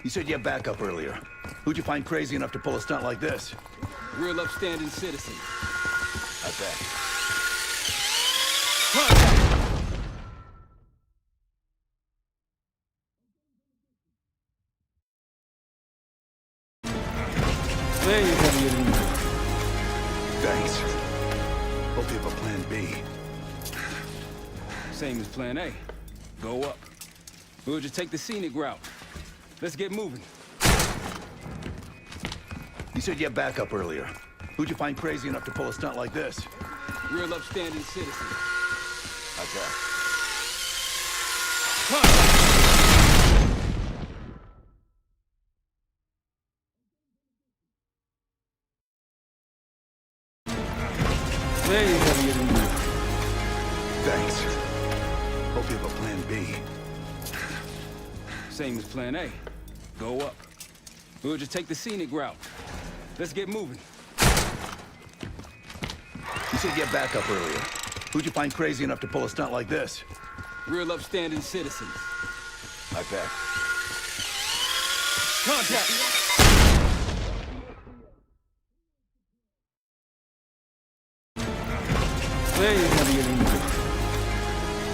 You said you had backup earlier. Who'd you find crazy enough to pull a stunt like this? Real upstanding citizen. I bet. There you go, you. Thanks. Hope you have a plan B. Same as plan A. Go up. We'll just take the scenic route. Let's get moving. You said you had backup earlier. Who'd you find crazy enough to pull a stunt like this? Real upstanding citizen. I bet. There you go, you. Thanks. Hope you have a plan B. Same as plan A. Go up. We'll just take the scenic route. Let's get moving. You said you had backup earlier. Who'd you find crazy enough to pull a stunt like this? Real upstanding citizens. I bet. Contact! There you go, you.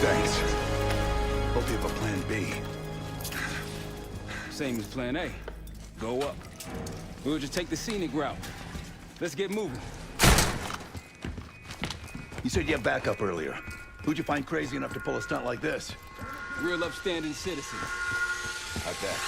Thanks. Hope you have a plan B. Same as plan A. Go up. We'll just take the scenic route. Let's get moving. You said you had backup earlier. Who'd you find crazy enough to pull a stunt like this? Real upstanding citizens. I bet.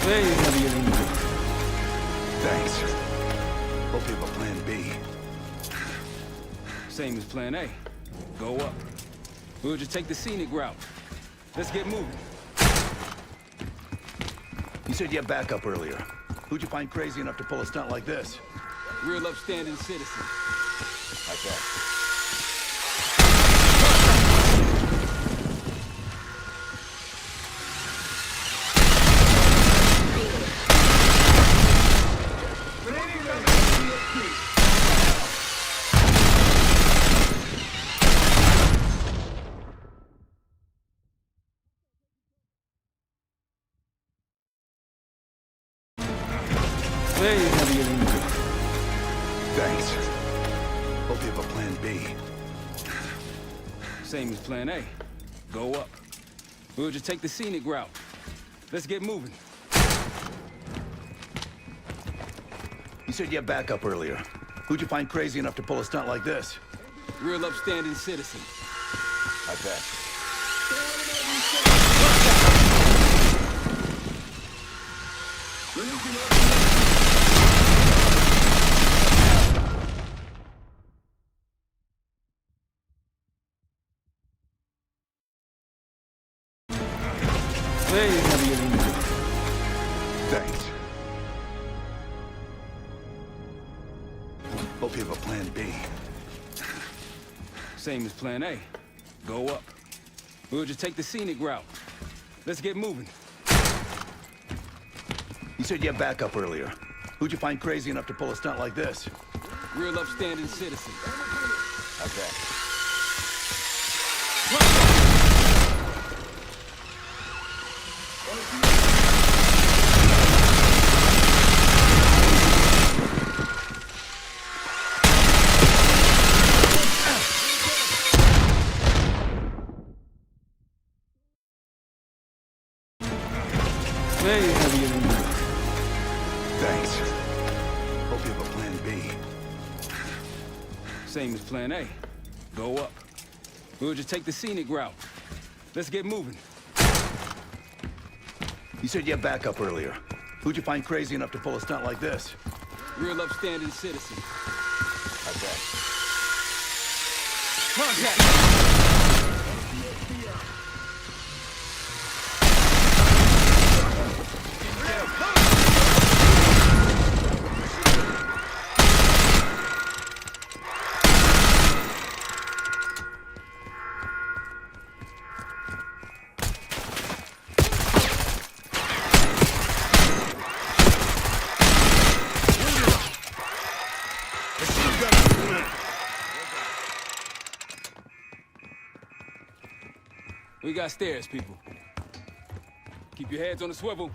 There you go, you. Thanks. Hope you have a plan B. Same as plan A. Go up. We'll just take the scenic route. Let's get moving. You said you had backup earlier. Who'd you find crazy enough to pull a stunt like this? Real upstanding citizen. I bet. There you go, you. Thanks. Hope you have a plan B. Same as plan A. Go up. We'll just take the scenic route. Let's get moving. You said you had backup earlier. Who'd you find crazy enough to pull a stunt like this? Real upstanding citizens. I bet. There you go, you. Thanks. Hope you have a plan B. Same as plan A. Go up. We'll just take the scenic route. Let's get moving. You said you had backup earlier. Who'd you find crazy enough to pull a stunt like this? Real upstanding citizen. I bet. There you go, you. Thanks. Hope you have a plan B. Same as plan A. Go up. We'll just take the scenic route. Let's get moving. You said you had backup earlier. Who'd you find crazy enough to pull a stunt like this? Real upstanding citizen. I bet. Contact! We got stairs, people. Keep your heads on the swivel.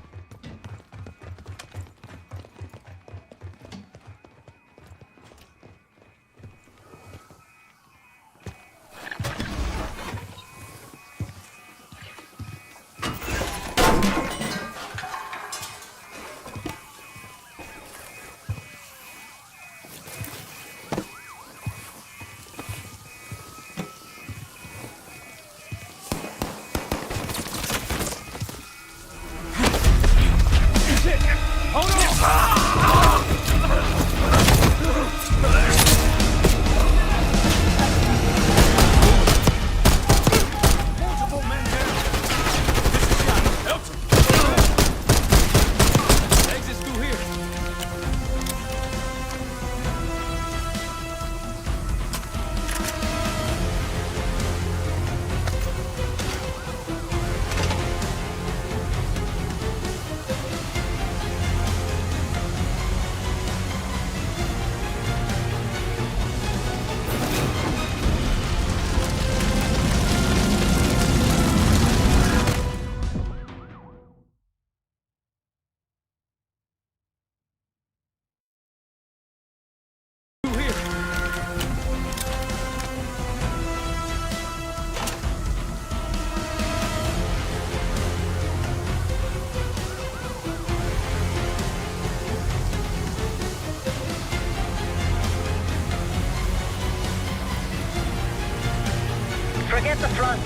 Forget the front.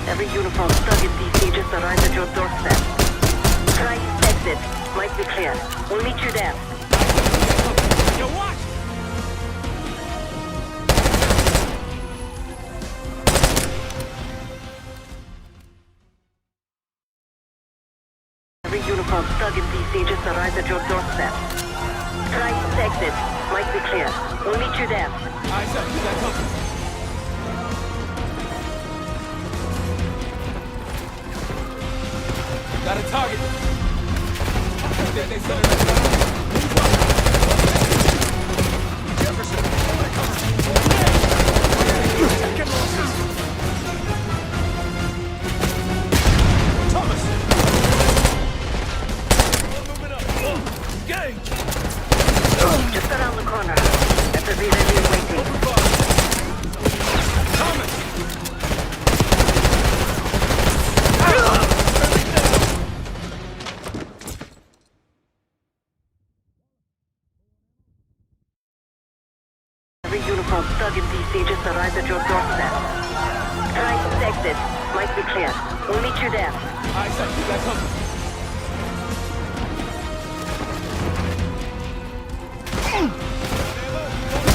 Every uniform stuck in DC just arrived at your doorstep. Try exit. Might be clear. We'll meet you there. Yo, watch! Every uniform stuck in DC just arrived at your doorstep. Try exit. Might be clear. We'll meet you there. Alright, sir, you got company. Got a target. They set it up. Jefferson, taking losses. Thomas! Moving up. Engage! Just around the corner. At the VW waiting. Thomas! Every uniform stuck in DC just arrived at your doorstep. Try exit. Might be clear. We'll meet you there. Alright, sir, you got company.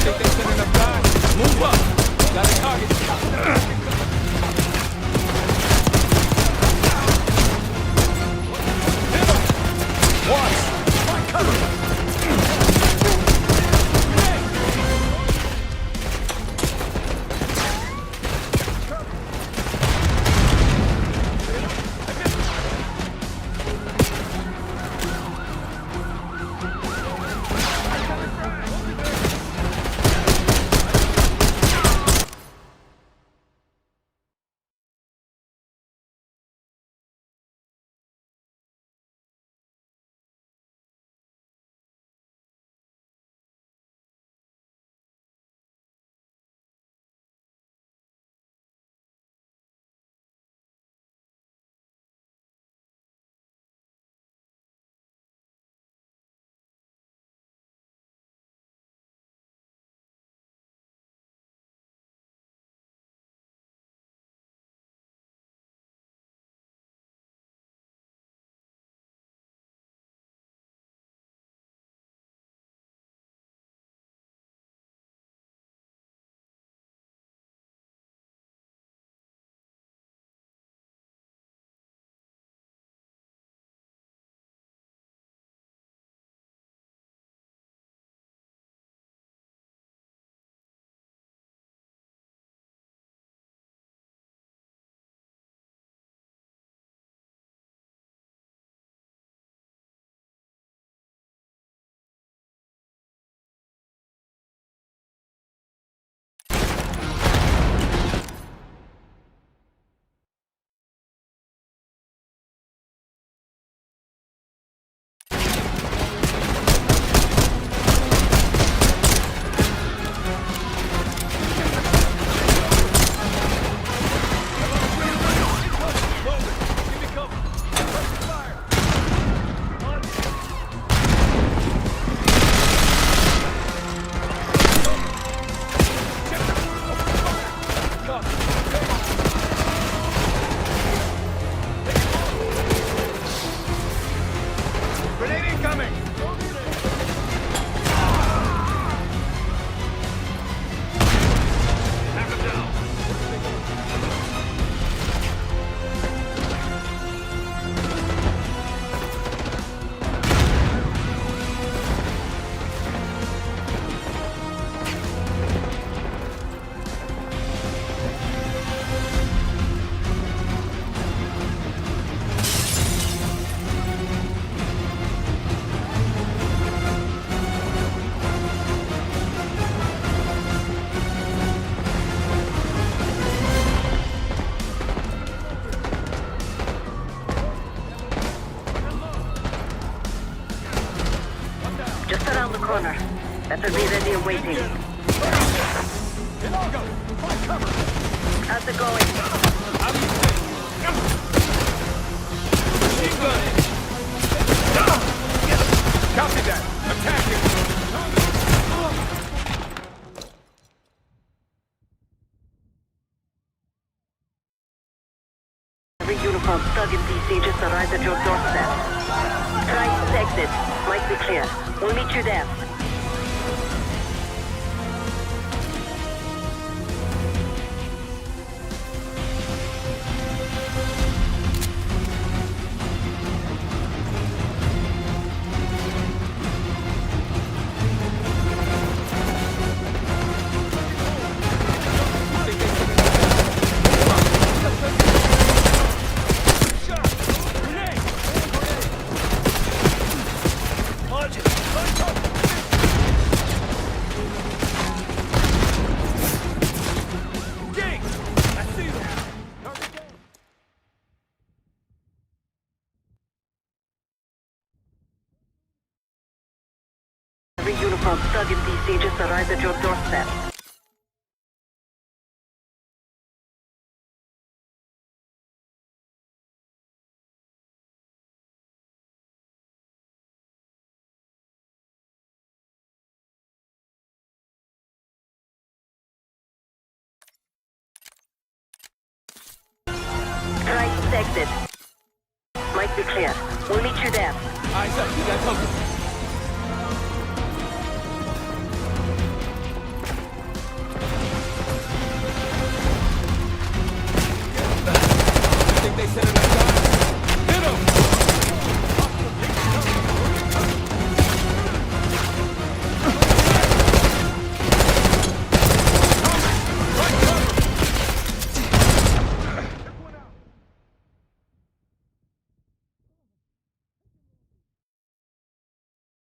Think they setting up guys? Move up. Got a target. Watch! My cover! Better be ready and waiting. How's it going? How do you think? Machine gun! Copy that! Attacking! Every uniform stuck in DC just arrived at your doorstep. Try to exit. Might be clear. We'll meet you there. Every uniform stuck in DC just arrived at your doorstep. Try to exit. Might be clear. We'll meet you there. Eyes up, we got company. Think they sent enough guys? Hit 'em!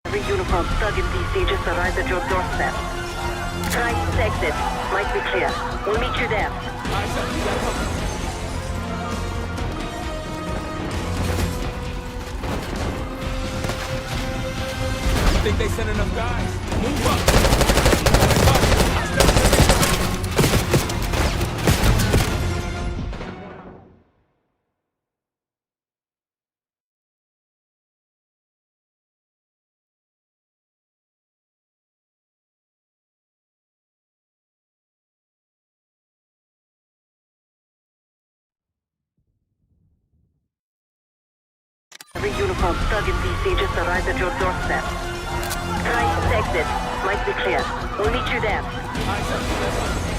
Every uniform stuck in DC just arrived at your doorstep. Try to exit. Might be clear. We'll meet you there. Eyes up, we got company. Think they sent enough guys? Move up! Every uniform stuck in DC just arrived at your doorstep. Try to exit. Might be clear. We'll meet you there. Eyes up, we got company.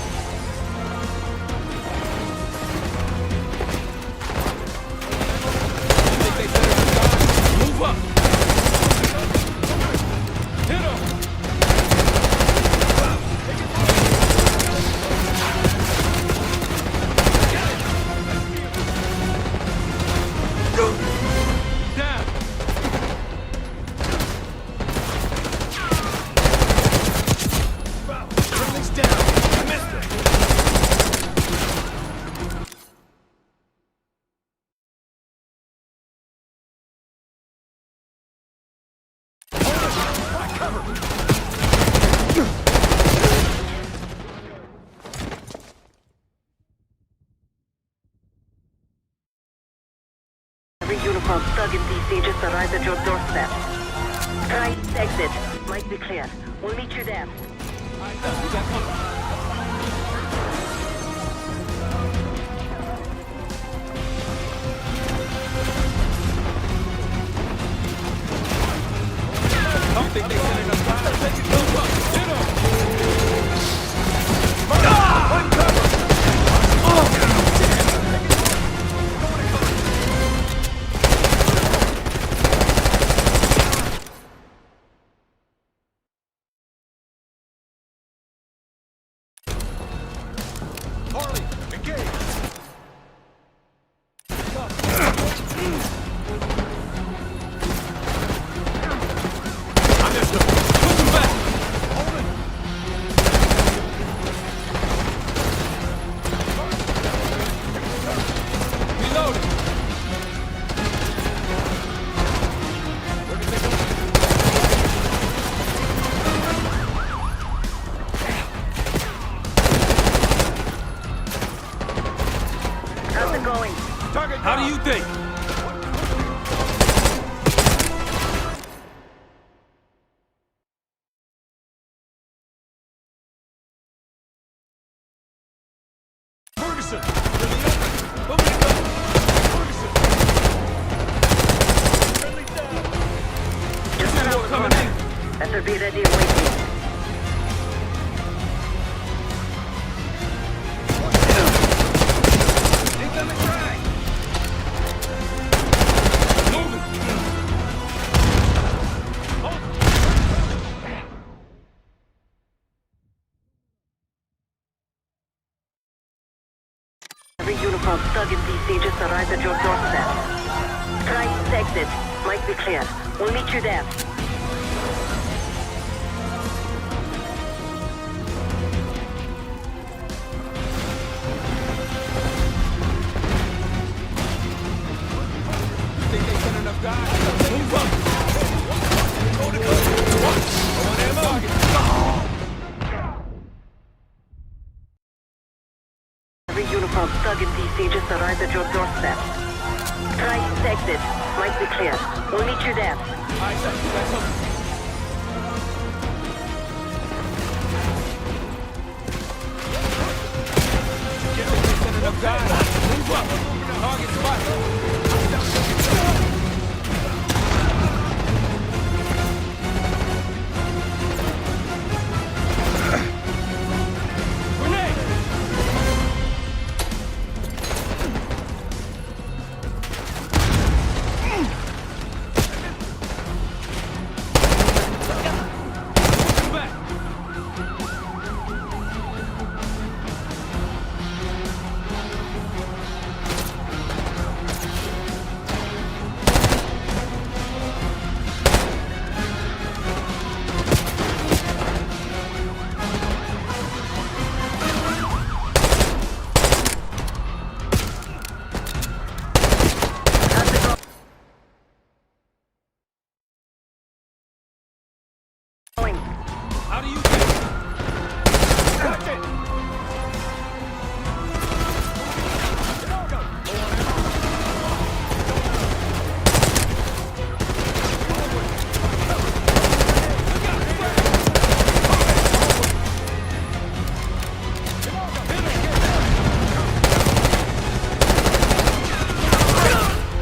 Think they sent enough guys? Move up! Hit 'em! Down! Friendly's down. I missed it. Every uniform stuck in DC just arrived at your doorstep. Try to exit. Might be clear. We'll meet you there. Eyes up, we got company. Don't think they sent enough guys? Move up! Hit 'em! Uncover! going. Target How do down. you think? Ferguson! To the open! Over the gun! Ferguson! Friendly down! Just around the coming corner. Better be ready and waiting. Incoming frag! Moving. Every uniform stuck in DC just arrived at your doorstep. Try east exit. Might be clear. We'll meet you there. Think they sent enough guys? Move up. Go to cover. Go on ammo. Every uniform stuck in DC just arrived at your doorstep. Try east exit. Might be clear. We'll meet you there. Eyes up. That's up. Think they sent enough guys? Move up. Target spot. Grenade. Back. Going. How do you think? Touch it!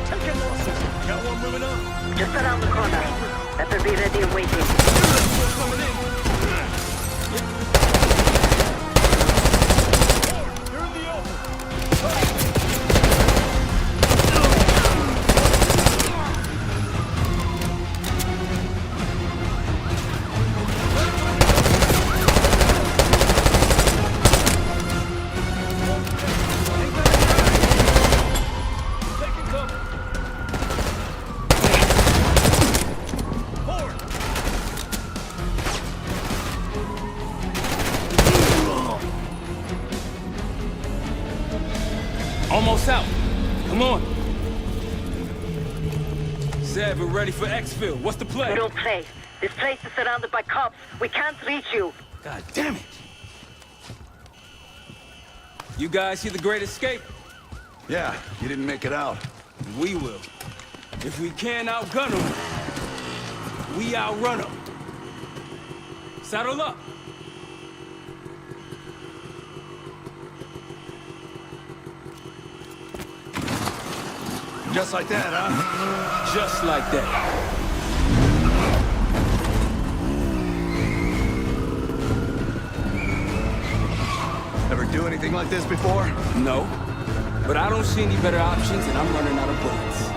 Taking losses. Got one moving up. Just around the corner. Better be ready and waiting. Coming in. You're in the open. Taking cover. Forward. Almost out. Come on. Zeb, we're ready for exfil. What's the We play? don't play. This place is surrounded by cops. We can't reach you. God damn it. You guys see the Great Escape? Yeah, you didn't make it out. We will. If we can't outgun them, we outrun them. Saddle up. Just like that, huh? Just like that. Ever do anything like this before? No. But I don't see any better options, and I'm running out of bullets.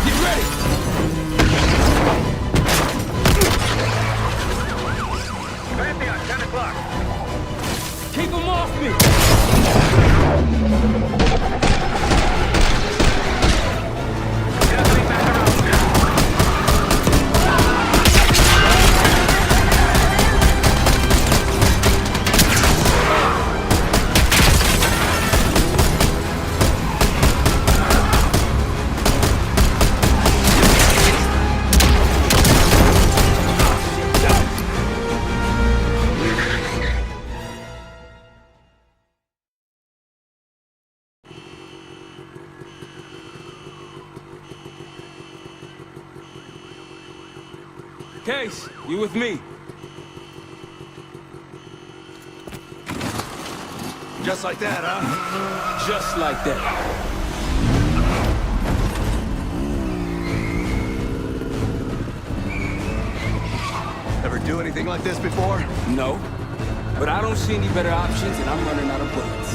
Get ready! Pantheon, 10 o'clock. Keep them off me! Case, you with me? Just like that, huh? Just like that. Ever do anything like this before? No. But I don't see any better options, and I'm running out of bullets.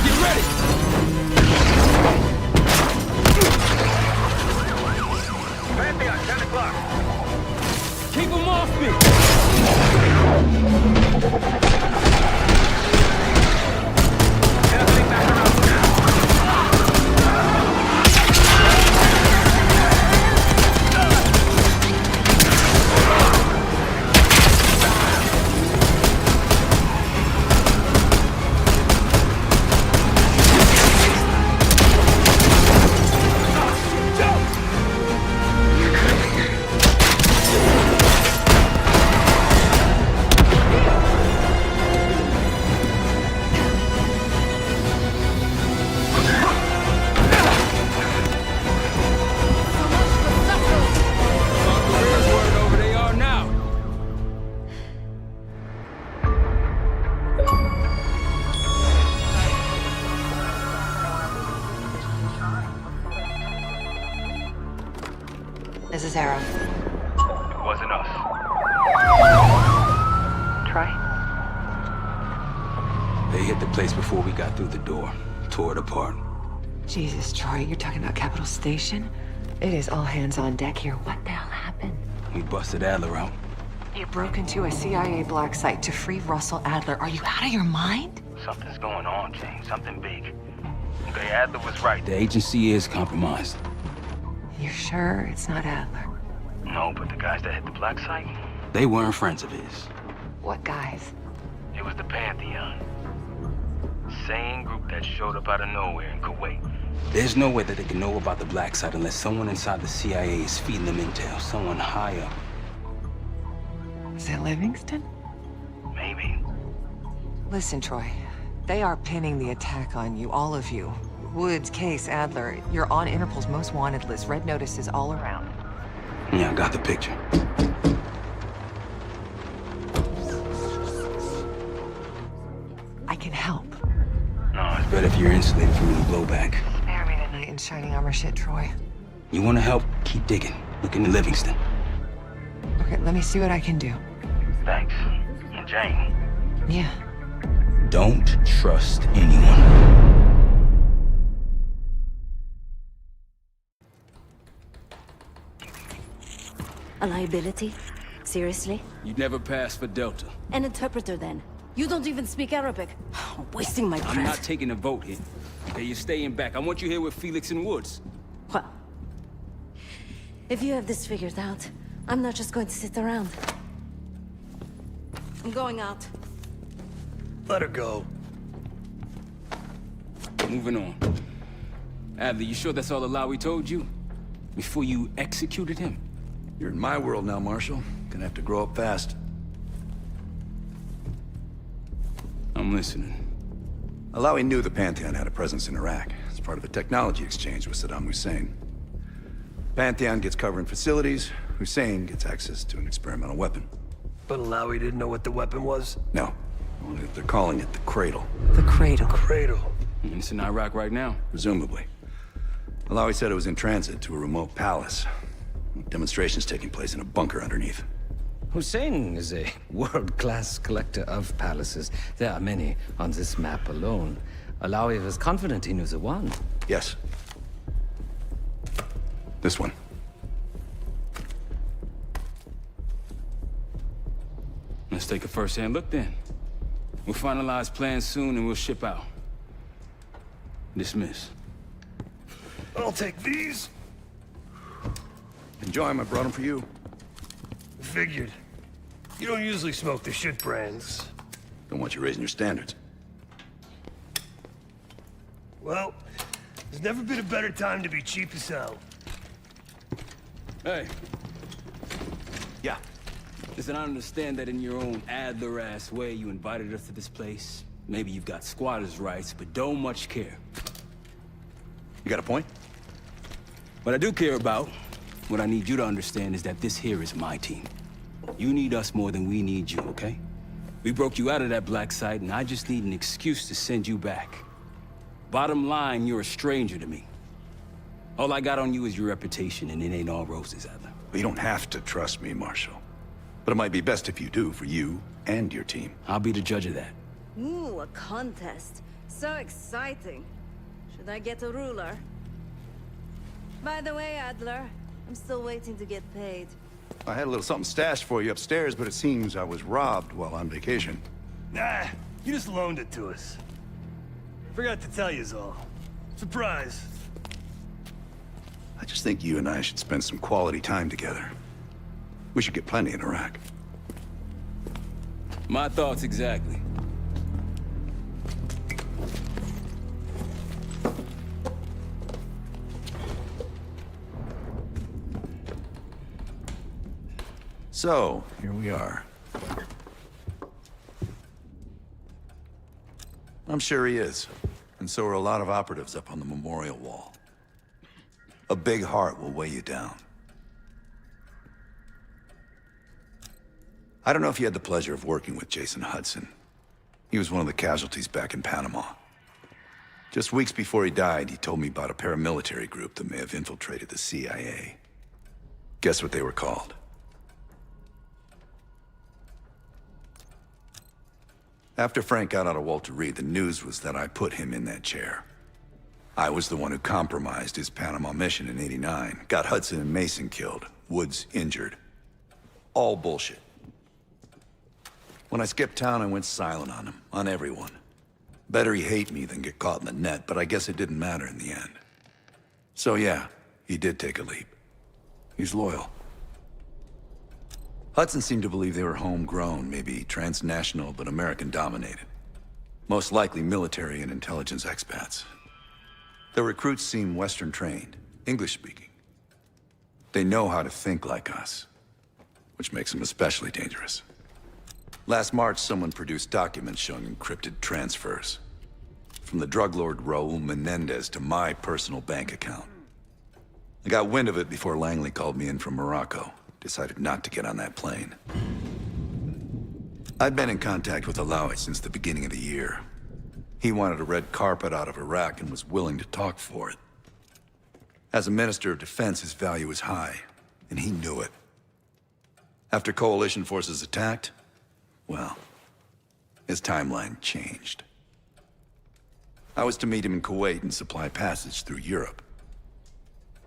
Get ready! Pantheon, 10 o'clock. Keep them off me! Circling back around now. Careers weren't over, they are now. This is Arrow. It wasn't us. Troy? They hit the place before we got through the door. Tore it apart. Jesus, Troy, you're talking about Capital Station? It is all hands on deck here. What the hell happened? We busted Adler out. You broke into a CIA black site to free Russell Adler. Are you out of your mind? Something's going on, James. Something big. Okay, Adler was right. The agency is compromised. You're sure it's not Adler? No, but the guys that hit the black site, They weren't friends of his. What guys? it was the Pantheon. Same group that showed up out of nowhere in Kuwait. There's no way that they can know about the black site unless someone inside the CIA is feeding them intel. Someone high up. Is it Livingston? Maybe. Listen, Troy. They are pinning the attack on you, all of you. Woods, Case, Adler. You're on Interpol's most wanted list. Red notices all around. Yeah, I got the picture. I can help. No, it's But if you're insulated from any blowback, Spare me tonight in shining armor shit, Troy. you want to help, keep digging. Look into Livingston. Okay, let me see what I can do. thanks. And Jane. Yeah. Don't trust anyone. A liability? Seriously? You'd never pass for Delta. An interpreter then? You don't even speak Arabic. Wasting my breath. I'm not taking a vote here. Okay, you're staying back. I want you here with Felix and Woods. Well, if you have this figured out, I'm not just going to sit around. I'm going out. Let her go. Moving on. Adler, you sure that's all the lie we told you? Before you executed him? You're in my world now, Marshal. Gonna have to grow up fast. I'm listening. Alawi knew the Pantheon had a presence in Iraq. It's part of a technology exchange with Saddam Hussein. Pantheon gets covering facilities. Hussein gets access to an experimental weapon. But Alawi didn't know what the weapon was? No, only that they're calling it the Cradle, The Cradle. Cradle. And it's in Iraq right now. presumably. Alawi said it was in transit to a remote palace. Demonstrations taking place in a bunker underneath. Hussein is a world-class collector of palaces. There are many on this map alone. Alawi was confident he knew the one. Yes. This one. Let's take a first-hand look then. We'll finalize plans soon and we'll ship out. Dismiss. I'll take these. Enjoy them, I brought them for you. Figured. You don't usually smoke the shit brands. Don't want you raising your standards. Well, there's never been a better time to be cheap as hell. Hey, Yeah. listen, I understand that in your own Adler-ass way you invited us to this place. Maybe you've got squatters' rights, but don't much care. You got a point? What I do care about, what I need you to understand is that this here is my team. You need us more than we need you, okay? We broke you out of that black site, and I just need an excuse to send you back. Bottom line, you're a stranger to me. All I got on you is your reputation, and it ain't all roses, Adler. You don't have to trust me, Marshal. But it might be best if you do, for you and your team. I'll be the judge of that. Ooh, a contest. So exciting. Should I get a ruler? By the way, Adler, I'm still waiting to get paid. I had a little something stashed for you upstairs, but it seems I was robbed while on vacation. Nah, you just loaned it to us. Forgot to tell yous all. Surprise. I just think you and I should spend some quality time together. We should get plenty in Iraq. My thoughts exactly. So, here we are. I'm sure he is. And so are a lot of operatives up on the memorial wall. A big heart will weigh you down. I don't know if you had the pleasure of working with Jason Hudson. He was one of the casualties back in Panama. Just weeks before he died, he told me about a paramilitary group that may have infiltrated the CIA. Guess what they were called? After Frank got out of Walter Reed, the news was that I put him in that chair. I was the one who compromised his Panama mission in '89, got Hudson and Mason killed, Woods injured. All bullshit. When I skipped town, I went silent on him, on everyone. Better he hate me than get caught in the net, but I guess it didn't matter in the end. So yeah, he did take a leap. He's loyal. Hudson seemed to believe they were homegrown, maybe transnational, but American-dominated. Most likely military and intelligence expats. The recruits seem Western-trained, English-speaking. They know how to think like us, which makes them especially dangerous. Last March, someone produced documents showing encrypted transfers. From the drug lord Raul Menendez to my personal bank account. I got wind of it before Langley called me in from Morocco. Decided not to get on that plane. I'd been in contact with Alawi since the beginning of the year. He wanted a red carpet out of Iraq and was willing to talk for it. As a Minister of Defense, his value was high, and he knew it. After coalition forces attacked, well, his timeline changed. I was to meet him in Kuwait and supply passage through Europe.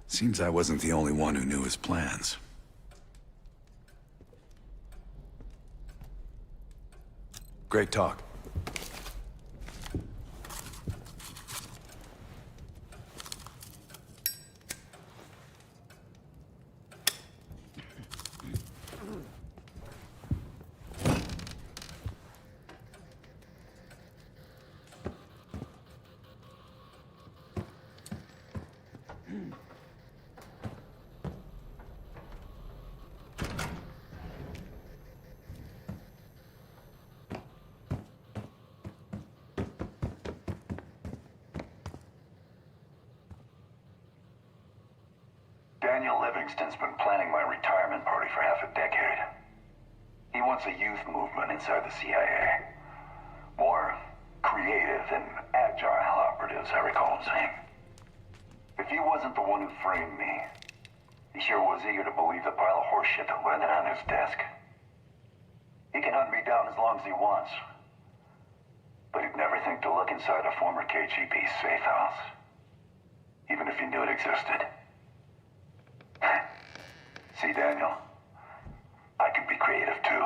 Seems I wasn't the only one who knew his plans. Great talk. Daniel Livingston's been planning my retirement party for half a decade. He wants a youth movement inside the CIA. More creative and agile operatives, I recall him saying. If he wasn't the one who framed me, he sure was eager to believe the pile of horseshit that landed on his desk. He can hunt me down as long as he wants. But he'd never think to look inside a former KGB safe house. Even if he knew it existed. See, Daniel, I can be creative too.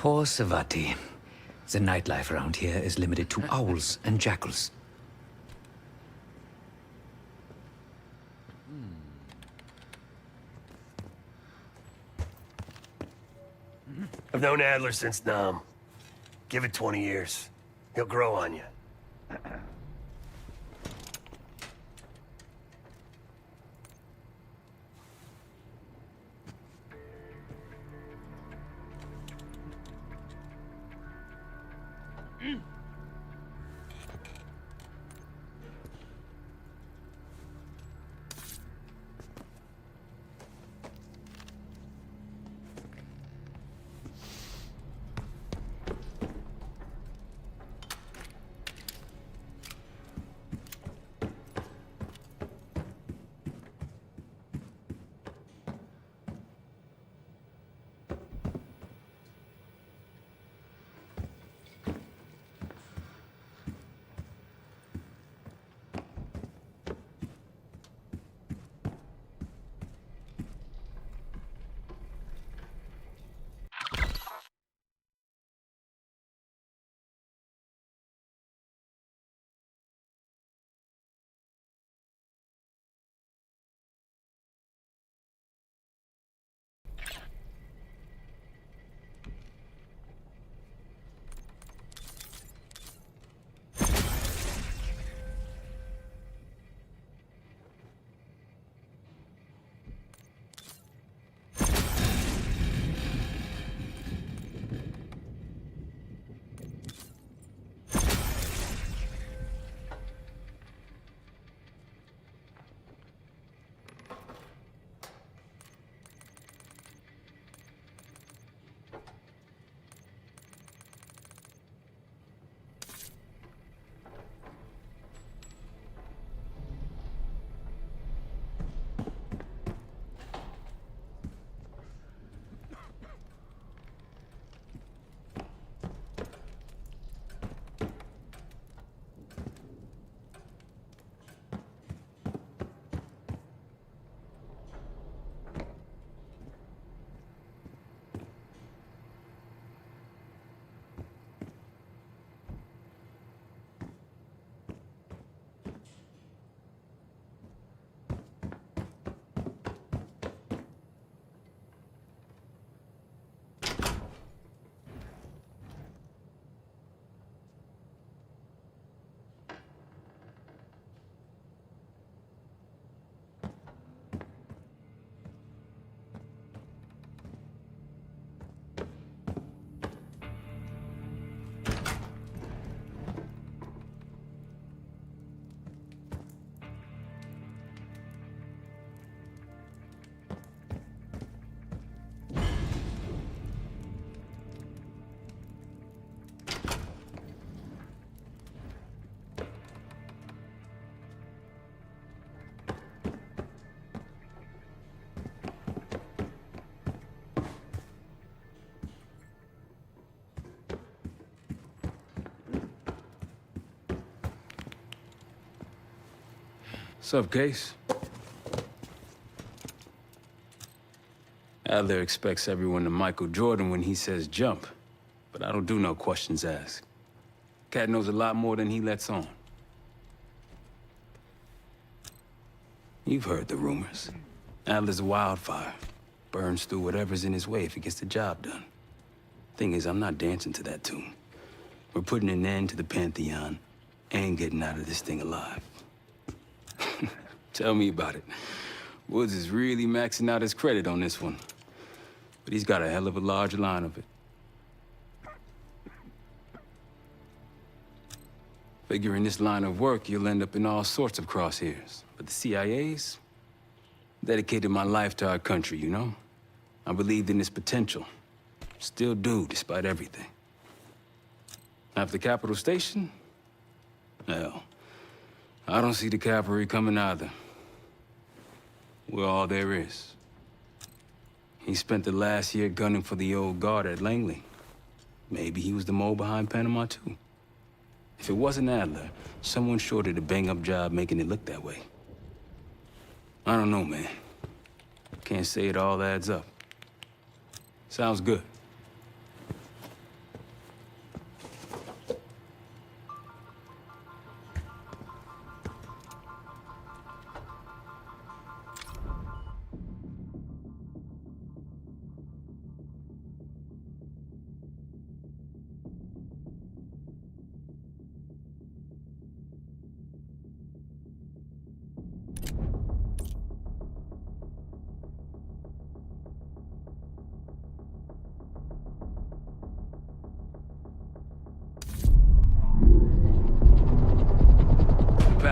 Poor Savati. The nightlife around here is limited to owls and jackals. I've known Adler since Nam. Give it 20 years. He'll grow on you. Sup, Case? Adler expects everyone to Michael Jordan when he says jump, but I don't do no questions asked. Cat knows a lot more than he lets on. You've heard the rumors. Adler's a wildfire. Burns through whatever's in his way if he gets the job done. Thing is, I'm not dancing to that tune. We're putting an end to the Pantheon and getting out of this thing alive. Tell me about it. Woods is really maxing out his credit on this one. But he's got a hell of a large line of it. Figure in this line of work, you'll end up in all sorts of crosshairs. But the CIA's dedicated my life to our country, you know? I believed in its potential. Still do, despite everything. After Capital Station? Hell, I don't see the cavalry coming either. We're all there is. He spent the last year gunning for the old guard at Langley. Maybe he was the mole behind Panama, too. If it wasn't Adler, someone sure did a bang-up job making it look that way. I don't know, man. Can't say it all adds up. Sounds good.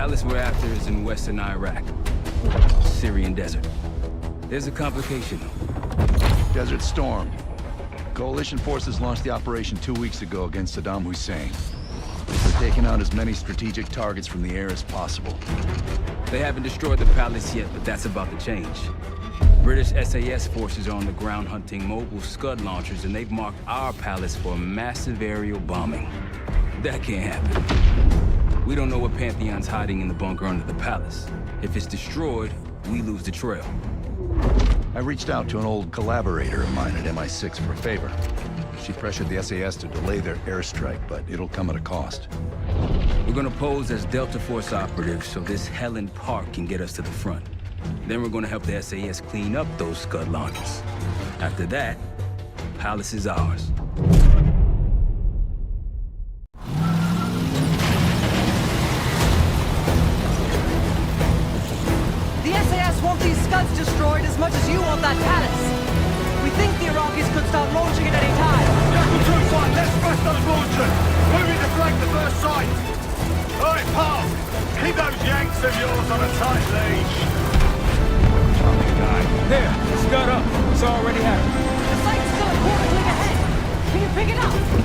palace we're after is in western Iraq. Syrian desert. There's a complication, though. Desert Storm. Coalition forces launched the operation 2 weeks ago against Saddam Hussein. They're taking out as many strategic targets from the air as possible. They haven't destroyed the palace yet, but that's about to change. British SAS forces are on the ground hunting mobile Scud launchers, and they've marked our palace for massive aerial bombing. That can't happen. We don't know what Pantheon's hiding in the bunker under the palace. If it's destroyed, we lose the trail. I reached out to an old collaborator of mine at MI6 for a favor. She pressured the SAS to delay their airstrike, but it'll come at a cost. We're gonna pose as Delta Force operatives so this Helen Park can get us to the front. Then we're gonna help the SAS clean up those Scud launchers. After that, palace is ours. The SAS want these Scuds destroyed as much as you want that palace. We think the Iraqis could start launching at any time. Jackal 2-5, let's press those launchers! Moving to flank the first site! Alright, pal! Keep those Yanks of yours on a tight leash! There, Scud up. It's already happening. The site's still a quarter click ahead. Can you pick it up?